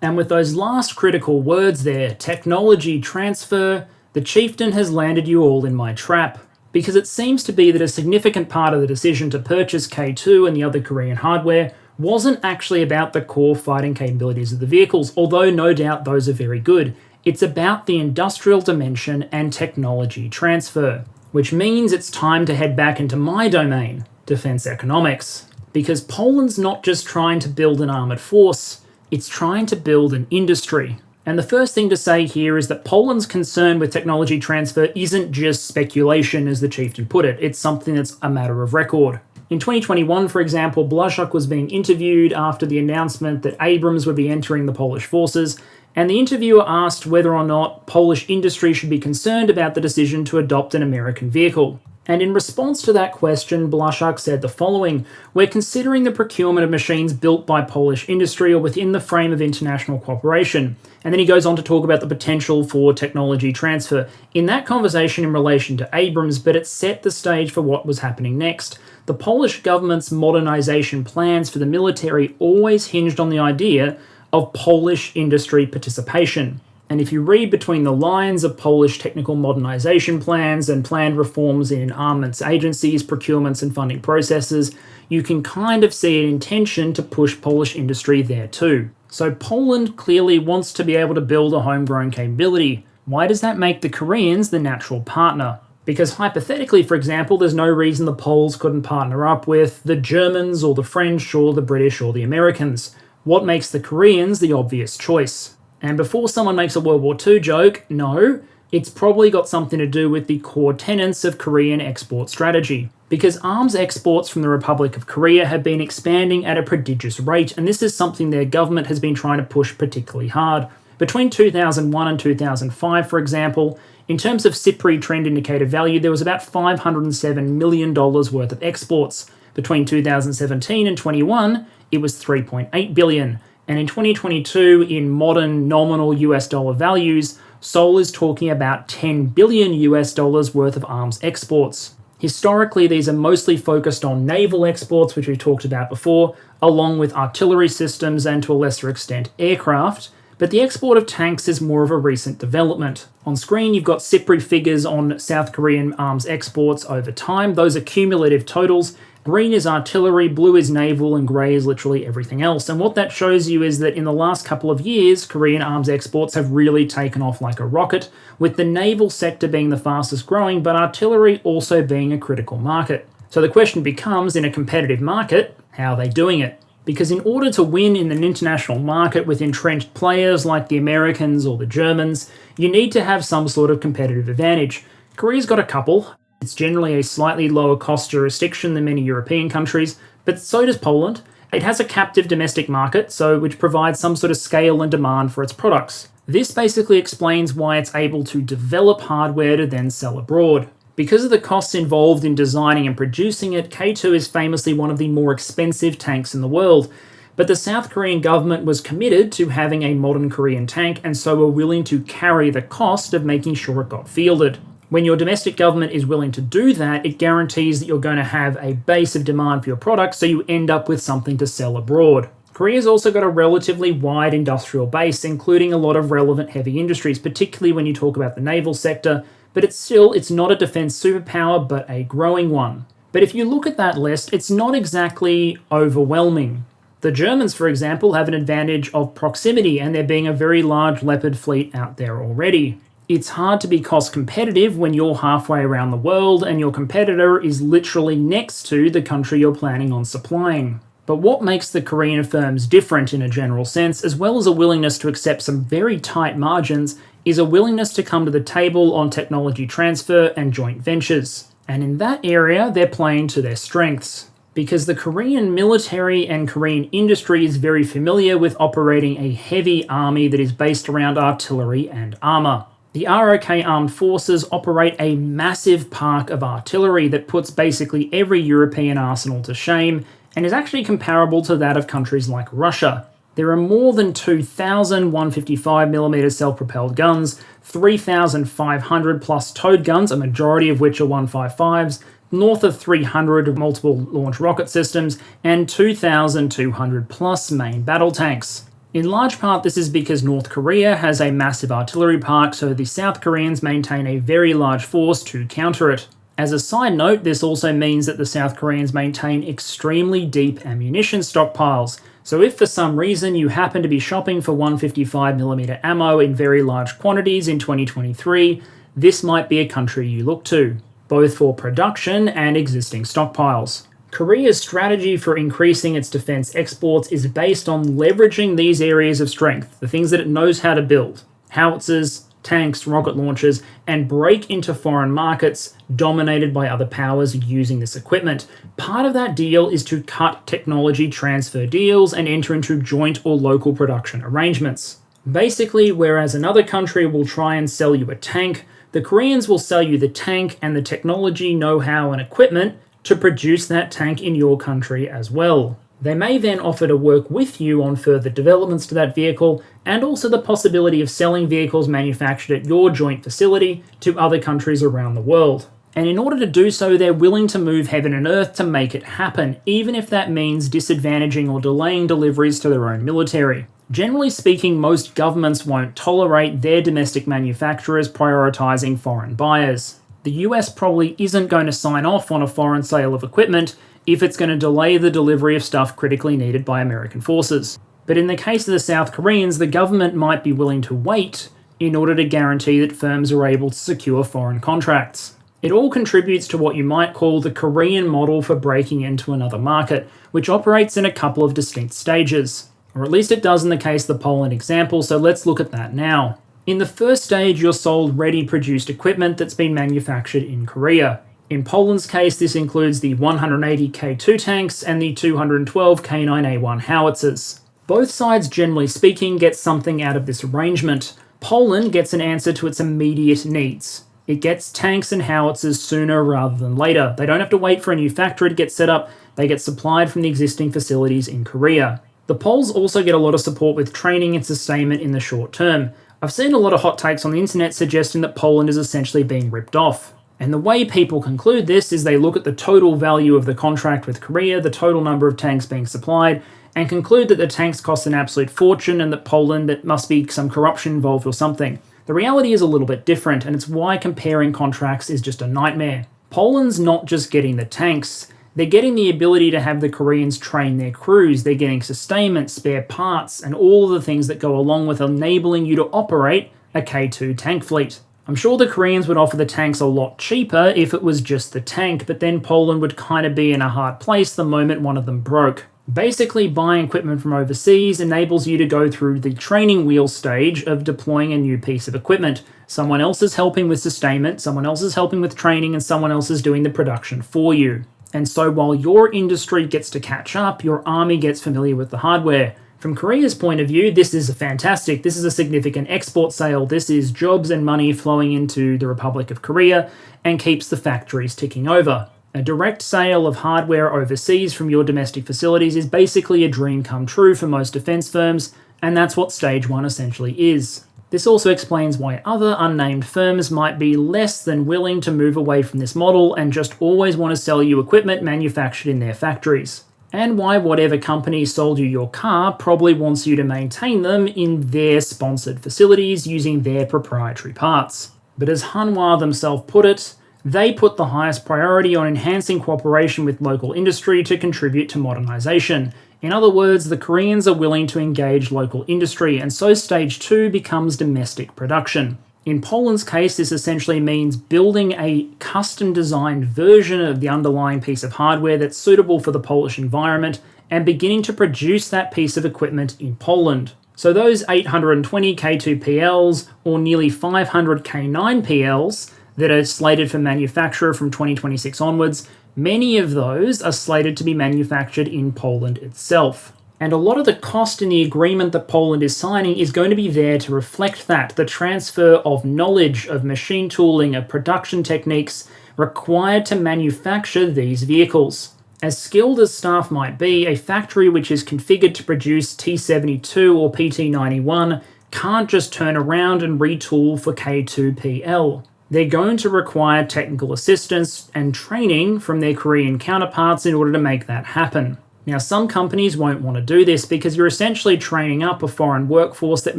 And with those last critical words there, technology transfer, the Chieftain has landed you all in my trap, because it seems to be that a significant part of the decision to purchase K2 and the other Korean hardware wasn't actually about the core fighting capabilities of the vehicles, although no doubt those are very good. It's about the industrial dimension and technology transfer, which means it's time to head back into my domain, defense economics, because Poland's not just trying to build an armoured force, it's trying to build an industry. And the first thing to say here is that Poland's concern with technology transfer isn't just speculation, as the Chieftain put it, it's something that's a matter of record. In 2021, for example, Borsuk was being interviewed after the announcement that Abrams would be entering the Polish forces, and the interviewer asked whether or not Polish industry should be concerned about the decision to adopt an American vehicle. And in response to that question, Borsuk said the following: "We're considering the procurement of machines built by Polish industry or within the frame of international cooperation." And then he goes on to talk about the potential for technology transfer in that conversation in relation to Abrams, but it set the stage for what was happening next. The Polish government's modernisation plans for the military always hinged on the idea of Polish industry participation. And if you read between the lines of Polish technical modernisation plans and planned reforms in armaments agencies, procurements and funding processes, you can kind of see an intention to push Polish industry there too. So Poland clearly wants to be able to build a homegrown capability. Why does that make the Koreans the natural partner? Because hypothetically, for example, there's no reason the Poles couldn't partner up with the Germans or the French or the British or the Americans. What makes the Koreans the obvious choice? And before someone makes a World War II joke, no, it's probably got something to do with the core tenets of Korean export strategy. Because arms exports from the Republic of Korea have been expanding at a prodigious rate, and this is something their government has been trying to push particularly hard. Between 2001 and 2005, for example, in terms of SIPRI trend indicator value, there was about $507 million worth of exports. Between 2017 and 21, it was $3.8 billion. And in 2022, in modern nominal US dollar values, Seoul is talking about $10 billion US dollars worth of arms exports. Historically, these are mostly focused on naval exports, which we talked about before, along with artillery systems and to a lesser extent aircraft, but the export of tanks is more of a recent development. On screen, you've got SIPRI figures on South Korean arms exports over time. Those are cumulative totals. Green is artillery, blue is naval, and grey is literally everything else. And what that shows you is that in the last couple of years, Korean arms exports have really taken off like a rocket, with the naval sector being the fastest growing, but artillery also being a critical market. So the question becomes, in a competitive market, how are they doing it? Because in order to win in an international market with entrenched players like the Americans or the Germans, you need to have some sort of competitive advantage. Korea's got a couple. It's generally a slightly lower cost jurisdiction than many European countries, but so does Poland. It has a captive domestic market, which provides some sort of scale and demand for its products. This basically explains why it's able to develop hardware to then sell abroad. Because of the costs involved in designing and producing it, K2 is famously one of the more expensive tanks in the world. But the South Korean government was committed to having a modern Korean tank, and so were willing to carry the cost of making sure it got fielded. When your domestic government is willing to do that, it guarantees that you're going to have a base of demand for your product, so you end up with something to sell abroad. Korea's also got a relatively wide industrial base, including a lot of relevant heavy industries, particularly when you talk about the naval sector, but it's not a defense superpower, but a growing one. But if you look at that list, it's not exactly overwhelming. The Germans, for example, have an advantage of proximity, and there being a very large Leopard fleet out there already. It's hard to be cost competitive when you're halfway around the world and your competitor is literally next to the country you're planning on supplying. But what makes the Korean firms different in a general sense, as well as a willingness to accept some very tight margins, is a willingness to come to the table on technology transfer and joint ventures. And in that area, they're playing to their strengths. Because the Korean military and Korean industry is very familiar with operating a heavy army that is based around artillery and armour. The ROK Armed Forces operate a massive park of artillery that puts basically every European arsenal to shame, and is actually comparable to that of countries like Russia. There are more than 2,000 155mm self-propelled guns, 3,500 plus towed guns, a majority of which are 155s, north of 300 multiple launch rocket systems, and 2,200 plus main battle tanks. In large part, this is because North Korea has a massive artillery park, so the South Koreans maintain a very large force to counter it. As a side note, this also means that the South Koreans maintain extremely deep ammunition stockpiles. So if for some reason you happen to be shopping for 155mm ammo in very large quantities in 2023, this might be a country you look to, both for production and existing stockpiles. Korea's strategy for increasing its defense exports is based on leveraging these areas of strength, the things that it knows how to build: howitzers, tanks, rocket launchers, and break into foreign markets dominated by other powers using this equipment. Part of that deal is to cut technology transfer deals and enter into joint or local production arrangements. Basically, whereas another country will try and sell you a tank, the Koreans will sell you the tank and the technology, know-how, and equipment to produce that tank in your country as well. They may then offer to work with you on further developments to that vehicle, and also the possibility of selling vehicles manufactured at your joint facility to other countries around the world. And in order to do so, they're willing to move heaven and earth to make it happen, even if that means disadvantaging or delaying deliveries to their own military. Generally speaking, most governments won't tolerate their domestic manufacturers prioritizing foreign buyers. The US probably isn't going to sign off on a foreign sale of equipment if it's going to delay the delivery of stuff critically needed by American forces. But in the case of the South Koreans, the government might be willing to wait in order to guarantee that firms are able to secure foreign contracts. It all contributes to what you might call the Korean model for breaking into another market, which operates in a couple of distinct stages. Or at least it does in the case of the Poland example, so let's look at that now. In the first stage, you're sold ready-produced equipment that's been manufactured in Korea. In Poland's case, this includes the 180 K2 tanks and the 212 K9A1 howitzers. Both sides, generally speaking, get something out of this arrangement. Poland gets an answer to its immediate needs. It gets tanks and howitzers sooner rather than later. They don't have to wait for a new factory to get set up, they get supplied from the existing facilities in Korea. The Poles also get a lot of support with training and sustainment in the short term. I've seen a lot of hot takes on the internet suggesting that Poland is essentially being ripped off. And the way people conclude this is they look at the total value of the contract with Korea, the total number of tanks being supplied, and conclude that the tanks cost an absolute fortune and that Poland, that must be some corruption involved or something. The reality is a little bit different, and it's why comparing contracts is just a nightmare. Poland's not just getting the tanks, they're getting the ability to have the Koreans train their crews, they're getting sustainment, spare parts, and all the things that go along with enabling you to operate a K2 tank fleet. I'm sure the Koreans would offer the tanks a lot cheaper if it was just the tank, but then Poland would kind of be in a hard place the moment one of them broke. Basically, buying equipment from overseas enables you to go through the training wheel stage of deploying a new piece of equipment. Someone else is helping with sustainment, someone else is helping with training, and someone else is doing the production for you. And so while your industry gets to catch up, your army gets familiar with the hardware. From Korea's point of view, this is fantastic. This is a significant export sale. This is jobs and money flowing into the Republic of Korea and keeps the factories ticking over. A direct sale of hardware overseas from your domestic facilities is basically a dream come true for most defense firms, and that's what Stage 1 essentially is. This also explains why other unnamed firms might be less than willing to move away from this model and just always want to sell you equipment manufactured in their factories. And why whatever company sold you your car probably wants you to maintain them in their sponsored facilities using their proprietary parts. But as Hanwha themselves put it, they put the highest priority on enhancing cooperation with local industry to contribute to modernisation. In other words, the Koreans are willing to engage local industry, and so Stage 2 becomes domestic production. In Poland's case, this essentially means building a custom-designed version of the underlying piece of hardware that's suitable for the Polish environment and beginning to produce that piece of equipment in Poland. So those 820 K2PLs or nearly 500 K9PLs that are slated for manufacture from 2026 onwards, many of those are slated to be manufactured in Poland itself. And a lot of the cost in the agreement that Poland is signing is going to be there to reflect that, the transfer of knowledge, of machine tooling, of production techniques required to manufacture these vehicles. As skilled as staff might be, a factory which is configured to produce T72 or PT91 can't just turn around and retool for K2PL. They're going to require technical assistance and training from their Korean counterparts in order to make that happen. Now, some companies won't want to do this because you're essentially training up a foreign workforce that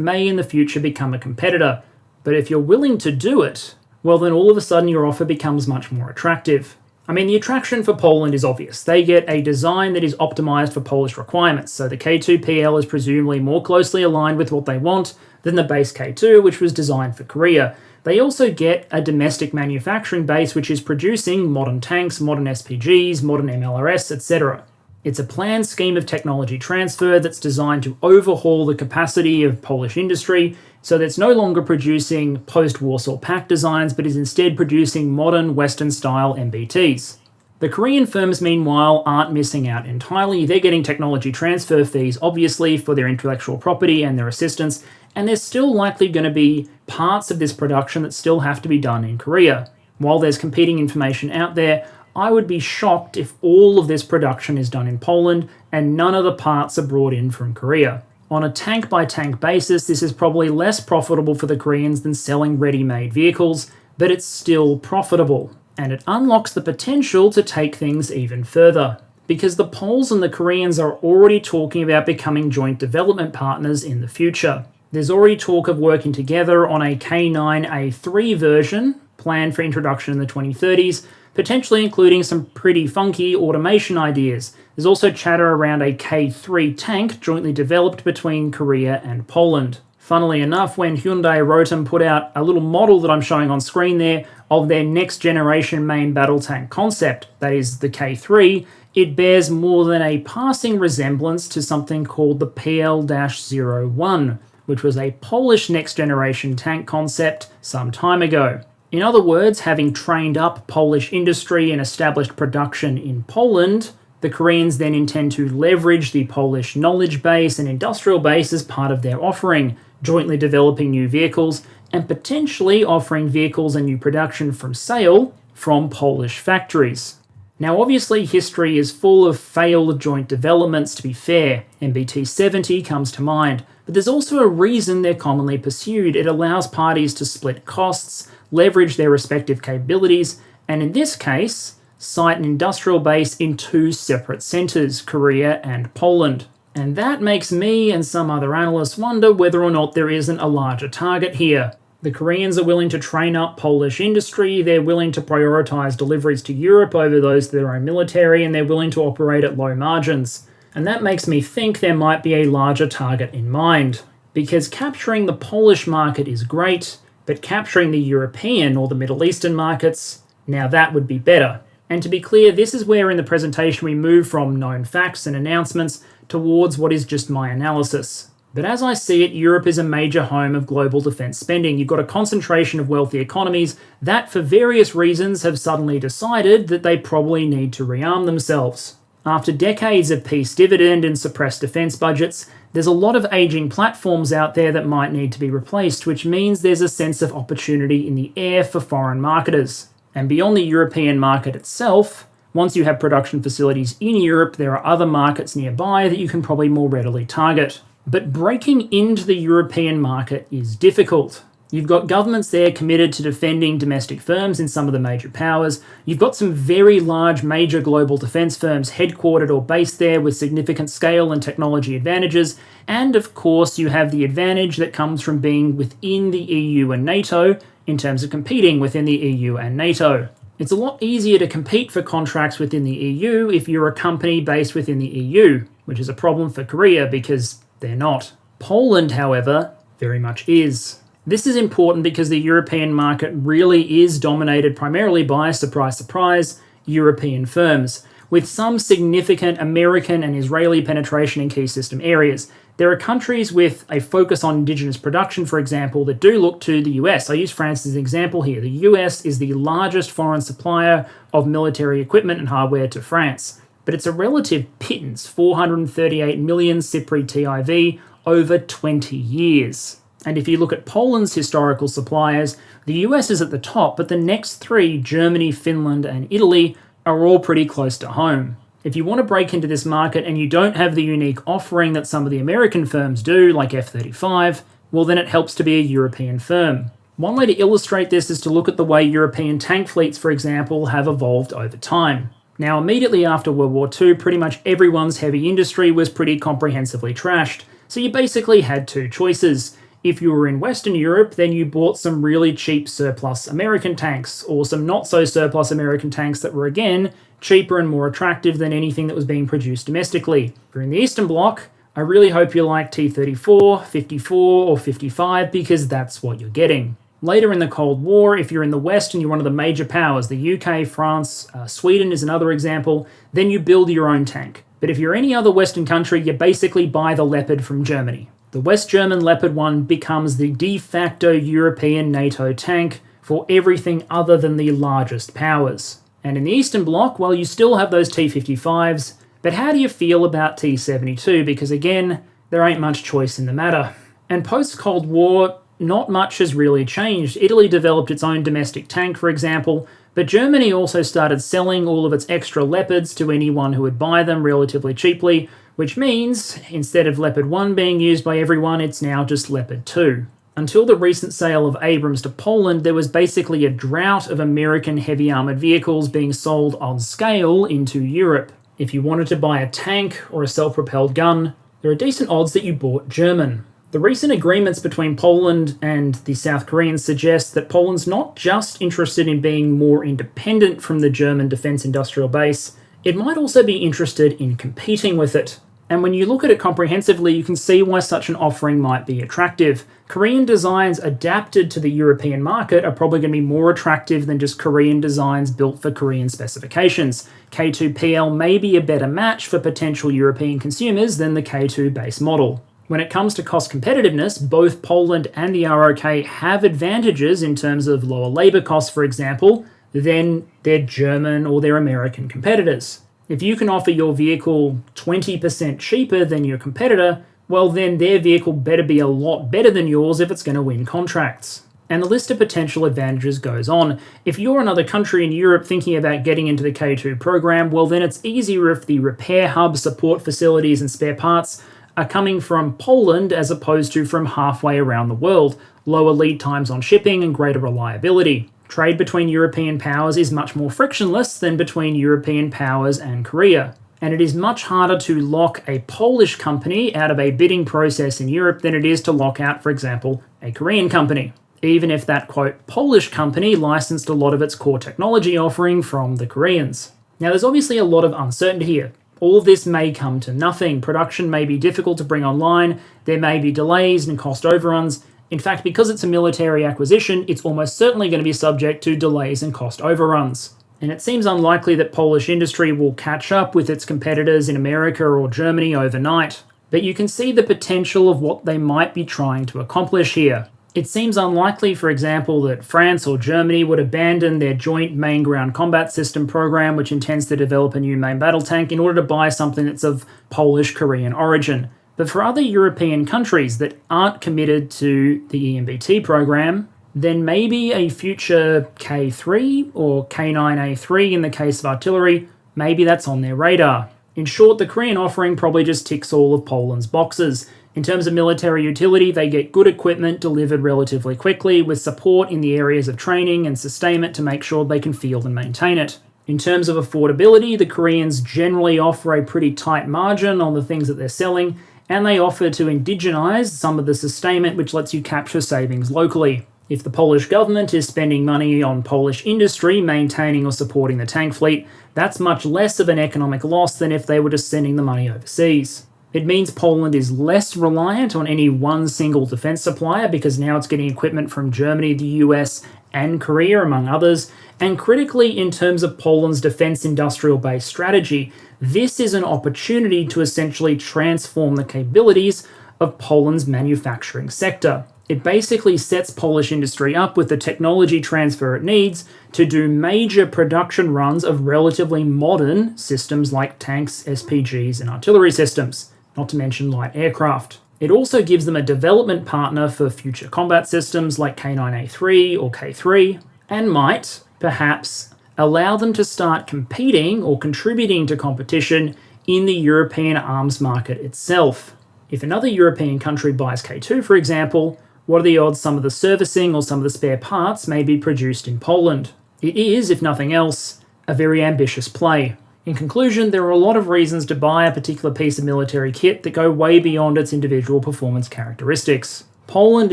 may in the future become a competitor. But if you're willing to do it, well then all of a sudden your offer becomes much more attractive. I mean, the attraction for Poland is obvious. They get a design that is optimized for Polish requirements, so the K2PL is presumably more closely aligned with what they want than the base K2, which was designed for Korea. They also get a domestic manufacturing base which is producing modern tanks, modern SPGs, modern MLRS, etc. It's a planned scheme of technology transfer that's designed to overhaul the capacity of Polish industry so that it's no longer producing post-Warsaw Pact designs but is instead producing modern Western-style MBTs. The Korean firms, meanwhile, aren't missing out entirely. They're getting technology transfer fees, obviously, for their intellectual property and their assistance, and there's still likely going to be parts of this production that still have to be done in Korea. While there's competing information out there, I would be shocked if all of this production is done in Poland and none of the parts are brought in from Korea. On a tank-by-tank basis, this is probably less profitable for the Koreans than selling ready-made vehicles, but it's still profitable. And it unlocks the potential to take things even further, because the Poles and the Koreans are already talking about becoming joint development partners in the future. There's already talk of working together on a K9A3 version, planned for introduction in the 2030s, potentially including some pretty funky automation ideas. There's also chatter around a K3 tank jointly developed between Korea and Poland. Funnily enough, when Hyundai Rotem put out a little model that I'm showing on screen there of their next generation main battle tank concept, that is the K3, it bears more than a passing resemblance to something called the PL-01, which was a Polish next generation tank concept some time ago. In other words, having trained up Polish industry and established production in Poland, the Koreans then intend to leverage the Polish knowledge base and industrial base as part of their offering, jointly developing new vehicles and potentially offering vehicles and new production from sale from Polish factories. Now obviously history is full of failed joint developments, to be fair. MBT-70 comes to mind, but there's also a reason they're commonly pursued. It allows parties to split costs, leverage their respective capabilities, and in this case, site an industrial base in two separate centres, Korea and Poland. And that makes me and some other analysts wonder whether or not there isn't a larger target here. The Koreans are willing to train up Polish industry, they're willing to prioritise deliveries to Europe over those to their own military, and they're willing to operate at low margins. And that makes me think there might be a larger target in mind. Because capturing the Polish market is great, but capturing the European or the Middle Eastern markets, now that would be better. And to be clear, this is where in the presentation we move from known facts and announcements towards what is just my analysis. But as I see it, Europe is a major home of global defence spending. You've got a concentration of wealthy economies that, for various reasons, have suddenly decided that they probably need to rearm themselves. After decades of peace dividend and suppressed defence budgets, there's a lot of ageing platforms out there that might need to be replaced, which means there's a sense of opportunity in the air for foreign marketers. And beyond the European market itself, once you have production facilities in Europe, there are other markets nearby that you can probably more readily target. But breaking into the European market is difficult. You've got governments there committed to defending domestic firms in some of the major powers. You've got some very large major global defence firms headquartered or based there with significant scale and technology advantages. And of course, you have the advantage that comes from being within the EU and NATO in terms of competing within the EU and NATO. It's a lot easier to compete for contracts within the EU if you're a company based within the EU, which is a problem for Korea because they're not. Poland, however, very much is. This is important because the European market really is dominated primarily by, surprise, surprise, European firms, with some significant American and Israeli penetration in key system areas. There are countries with a focus on indigenous production, for example, that do look to the US. I use France as an example here. The US is the largest foreign supplier of military equipment and hardware to France. But it's a relative pittance, 438 million SIPRI TIV over 20 years. And if you look at Poland's historical suppliers, the US is at the top, but the next three, Germany, Finland, and Italy, are all pretty close to home. If you want to break into this market and you don't have the unique offering that some of the American firms do, like F-35, well then it helps to be a European firm. One way to illustrate this is to look at the way European tank fleets, for example, have evolved over time. Now, immediately after World War II, pretty much everyone's heavy industry was pretty comprehensively trashed, so you basically had two choices. If you were in Western Europe, then you bought some really cheap surplus American tanks, or some not-so-surplus American tanks that were, again, cheaper and more attractive than anything that was being produced domestically. If you're in the Eastern Bloc, I really hope you like T-34, 54, or 55, because that's what you're getting. Later in the Cold War, if you're in the West and you're one of the major powers, the UK, France, Sweden is another example, then you build your own tank. But if you're any other Western country, you basically buy the Leopard from Germany. The West German Leopard 1 becomes the de facto European NATO tank for everything other than the largest powers. And in the Eastern Bloc, well, you still have those T-55s, but how do you feel about T-72? Because again, there ain't much choice in the matter. And post-Cold War, not much has really changed. Italy developed its own domestic tank, for example, but Germany also started selling all of its extra Leopards to anyone who would buy them relatively cheaply, which means, instead of Leopard 1 being used by everyone, it's now just Leopard 2. Until the recent sale of Abrams to Poland, there was basically a drought of American heavy armoured vehicles being sold on scale into Europe. If you wanted to buy a tank or a self-propelled gun, there are decent odds that you bought German. The recent agreements between Poland and the South Koreans suggest that Poland's not just interested in being more independent from the German defence industrial base, it might also be interested in competing with it. And when you look at it comprehensively, you can see why such an offering might be attractive. Korean designs adapted to the European market are probably going to be more attractive than just Korean designs built for Korean specifications. K2PL may be a better match for potential European consumers than the K2 base model. When it comes to cost competitiveness, both Poland and the ROK have advantages in terms of lower labour costs, for example, than their German or their American competitors. If you can offer your vehicle 20% cheaper than your competitor, well then their vehicle better be a lot better than yours if it's going to win contracts. And the list of potential advantages goes on. If you're another country in Europe thinking about getting into the K2 program, well then it's easier if the repair hub, support facilities and spare parts are coming from Poland as opposed to from halfway around the world, lower lead times on shipping and greater reliability. Trade between European powers is much more frictionless than between European powers and Korea. And it is much harder to lock a Polish company out of a bidding process in Europe than it is to lock out, for example, a Korean company, even if that, quote, Polish company licensed a lot of its core technology offering from the Koreans. Now, there's obviously a lot of uncertainty here. All of this may come to nothing. Production may be difficult to bring online, there may be delays and cost overruns. In fact, because it's a military acquisition, it's almost certainly going to be subject to delays and cost overruns. And it seems unlikely that Polish industry will catch up with its competitors in America or Germany overnight. But you can see the potential of what they might be trying to accomplish here. It seems unlikely, for example, that France or Germany would abandon their joint main ground combat system program, which intends to develop a new main battle tank, in order to buy something that's of Polish-Korean origin. But for other European countries that aren't committed to the EMBT program, then maybe a future K3 or K9A3 in the case of artillery, maybe that's on their radar. In short, the Korean offering probably just ticks all of Poland's boxes. In terms of military utility, they get good equipment delivered relatively quickly, with support in the areas of training and sustainment to make sure they can field and maintain it. In terms of affordability, the Koreans generally offer a pretty tight margin on the things that they're selling, and they offer to indigenize some of the sustainment, which lets you capture savings locally. If the Polish government is spending money on Polish industry maintaining or supporting the tank fleet, that's much less of an economic loss than if they were just sending the money overseas. It means Poland is less reliant on any one single defense supplier because now it's getting equipment from Germany, the US, and Korea, among others. And critically, in terms of Poland's defense industrial base strategy, this is an opportunity to essentially transform the capabilities of Poland's manufacturing sector. It basically sets Polish industry up with the technology transfer it needs to do major production runs of relatively modern systems like tanks, SPGs, and artillery systems, not to mention light aircraft. It also gives them a development partner for future combat systems like K9A3 or K3, and might, perhaps, allow them to start competing or contributing to competition in the European arms market itself. If another European country buys K2, for example, what are the odds some of the servicing or some of the spare parts may be produced in Poland? It is, if nothing else, a very ambitious play. In conclusion, there are a lot of reasons to buy a particular piece of military kit that go way beyond its individual performance characteristics. Poland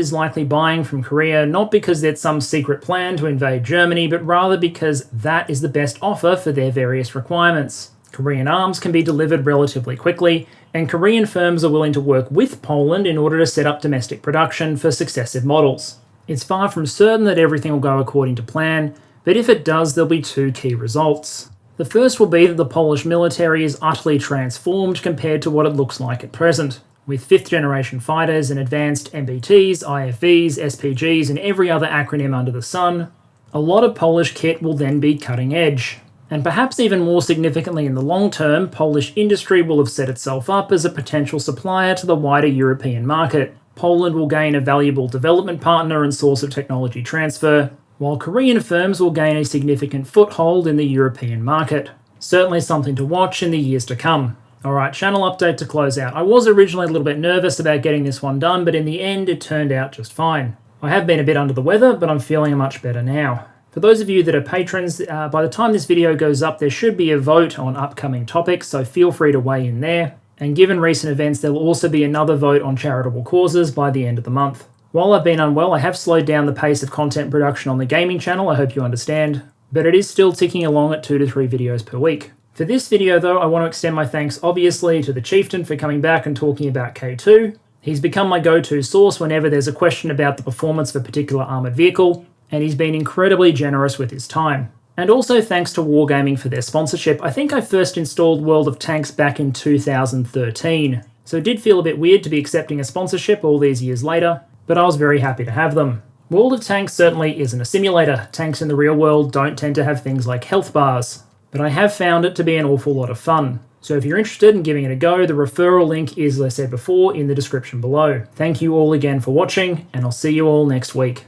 is likely buying from Korea not because there's some secret plan to invade Germany, but rather because that is the best offer for their various requirements. Korean arms can be delivered relatively quickly, and Korean firms are willing to work with Poland in order to set up domestic production for successive models. It's far from certain that everything will go according to plan, but if it does, there'll be two key results. The first will be that the Polish military is utterly transformed compared to what it looks like at present. With 5th generation fighters and advanced MBTs, IFVs, SPGs, and every other acronym under the sun, a lot of Polish kit will then be cutting edge. And perhaps even more significantly in the long term, Polish industry will have set itself up as a potential supplier to the wider European market. Poland will gain a valuable development partner and source of technology transfer, while Korean firms will gain a significant foothold in the European market. Certainly something to watch in the years to come. Alright, channel update to close out. I was originally a little bit nervous about getting this one done, but in the end it turned out just fine. I have been a bit under the weather, but I'm feeling much better now. For those of you that are patrons, by the time this video goes up, there should be a vote on upcoming topics, so feel free to weigh in there. And given recent events, there will also be another vote on charitable causes by the end of the month. While I've been unwell, I have slowed down the pace of content production on the gaming channel, I hope you understand, but it is still ticking along at 2 to 3 videos per week. For this video though, I want to extend my thanks obviously to the Chieftain for coming back and talking about K2. He's become my go-to source whenever there's a question about the performance of a particular armoured vehicle, and he's been incredibly generous with his time. And also thanks to Wargaming for their sponsorship. I think I first installed World of Tanks back in 2013, so it did feel a bit weird to be accepting a sponsorship all these years later, but I was very happy to have them. World of Tanks certainly isn't a simulator. Tanks in the real world don't tend to have things like health bars, but I have found it to be an awful lot of fun. So if you're interested in giving it a go, the referral link is, as I said before, in the description below. Thank you all again for watching, and I'll see you all next week.